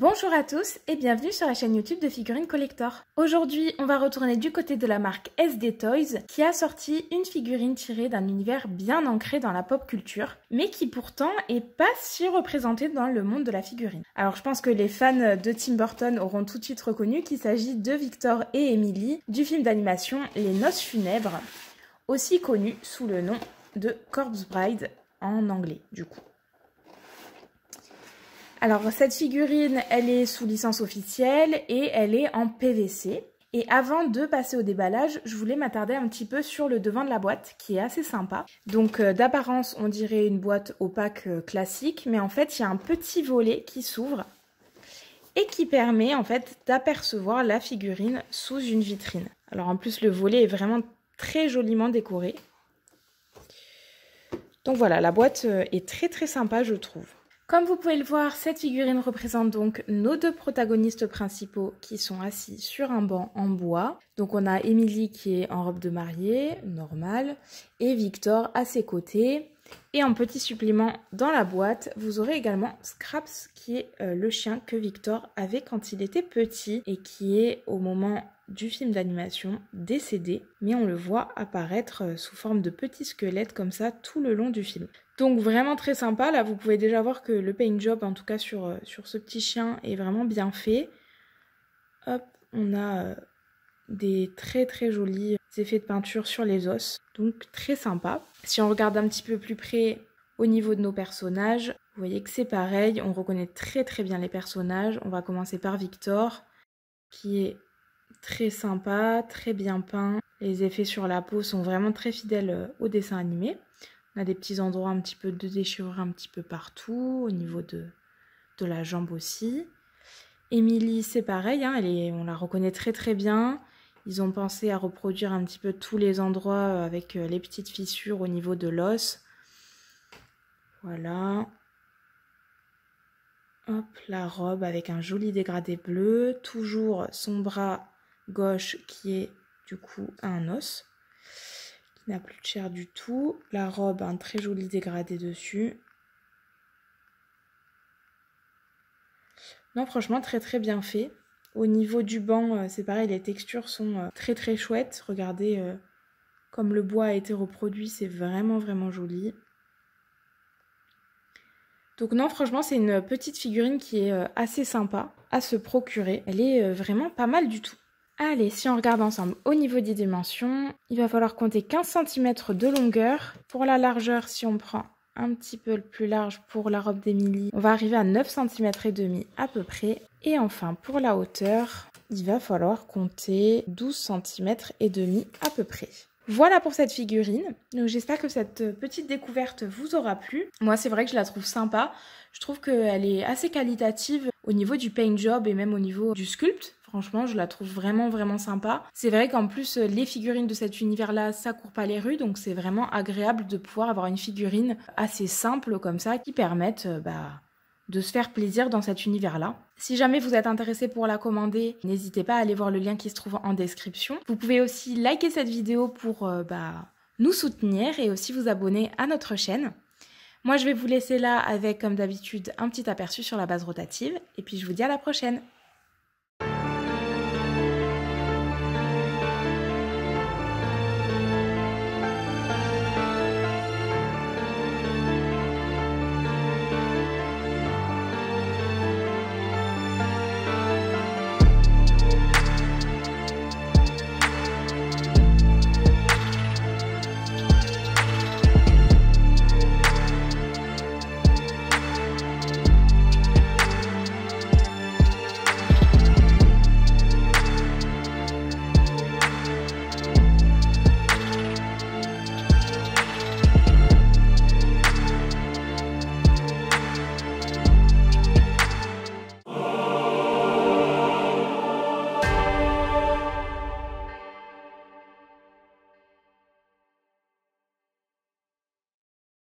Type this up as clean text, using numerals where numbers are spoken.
Bonjour à tous et bienvenue sur la chaîne YouTube de Figurines Collector. Aujourd'hui, on va retourner du côté de la marque SD Toys qui a sorti une figurine tirée d'un univers bien ancré dans la pop culture, mais qui pourtant est pas si représentée dans le monde de la figurine. Alors je pense que les fans de Tim Burton auront tout de suite reconnu qu'il s'agit de Victor et Emily du film d'animation Les Noces Funèbres, aussi connu sous le nom de Corpse Bride en anglais du coup. Alors cette figurine, elle est sous licence officielle et elle est en PVC. Et avant de passer au déballage, je voulais m'attarder un petit peu sur le devant de la boîte qui est assez sympa. Donc d'apparence, on dirait une boîte opaque classique, mais en fait, il y a un petit volet qui s'ouvre et qui permet en fait d'apercevoir la figurine sous une vitrine. Alors en plus, le volet est vraiment très joliment décoré. Donc voilà, la boîte est très sympa, je trouve. Comme vous pouvez le voir, cette figurine représente donc nos deux protagonistes principaux qui sont assis sur un banc en bois. Donc on a Emily qui est en robe de mariée, normale, et Victor à ses côtés. Et en petit supplément dans la boîte, vous aurez également Scraps qui est le chien que Victor avait quand il était petit et qui est au moment du film d'animation décédé, mais on le voit apparaître sous forme de petits squelettes comme ça tout le long du film. Donc vraiment très sympa, là vous pouvez déjà voir que le paint job en tout cas sur ce petit chien est vraiment bien fait. Hop, on a des très jolis effets de peinture sur les os, donc très sympa. Si on regarde un petit peu plus près au niveau de nos personnages, vous voyez que c'est pareil, on reconnaît très bien les personnages. On va commencer par Victor qui est très sympa, très bien peint. Les effets sur la peau sont vraiment très fidèles au dessin animé. On a des petits endroits un petit peu de déchirure un petit peu partout, au niveau de la jambe aussi. Emily, c'est pareil, hein, on la reconnaît très bien. Ils ont pensé à reproduire un petit peu tous les endroits avec les petites fissures au niveau de l'os. Voilà. Hop, la robe avec un joli dégradé bleu. Toujours son bras gauche qui est du coup un os. Qui n'a plus de chair du tout. La robe, un très joli dégradé dessus. Non, franchement, très bien fait. Au niveau du banc, c'est pareil, les textures sont très chouettes. Regardez comme le bois a été reproduit, c'est vraiment joli. Donc non, franchement, c'est une petite figurine qui est assez sympa à se procurer. Elle est vraiment pas mal du tout. Allez, si on regarde ensemble au niveau des dimensions, il va falloir compter 15 cm de longueur. Pour la largeur, si on prend un petit peu le plus large pour la robe d'Emily, on va arriver à 9 cm et demi à peu près. Et enfin, pour la hauteur, il va falloir compter 12 cm et demi à peu près. Voilà pour cette figurine. Donc j'espère que cette petite découverte vous aura plu. Moi, c'est vrai que je la trouve sympa. Je trouve qu'elle est assez qualitative au niveau du paint job et même au niveau du sculpte. Franchement, je la trouve vraiment sympa. C'est vrai qu'en plus, les figurines de cet univers-là, ça court pas les rues. Donc c'est vraiment agréable de pouvoir avoir une figurine assez simple comme ça qui permette de se faire plaisir dans cet univers-là. Si jamais vous êtes intéressé pour la commander, n'hésitez pas à aller voir le lien qui se trouve en description. Vous pouvez aussi liker cette vidéo pour nous soutenir et aussi vous abonner à notre chaîne. Moi, je vais vous laisser là avec, comme d'habitude, un petit aperçu sur la base rotative. Et puis, je vous dis à la prochaine.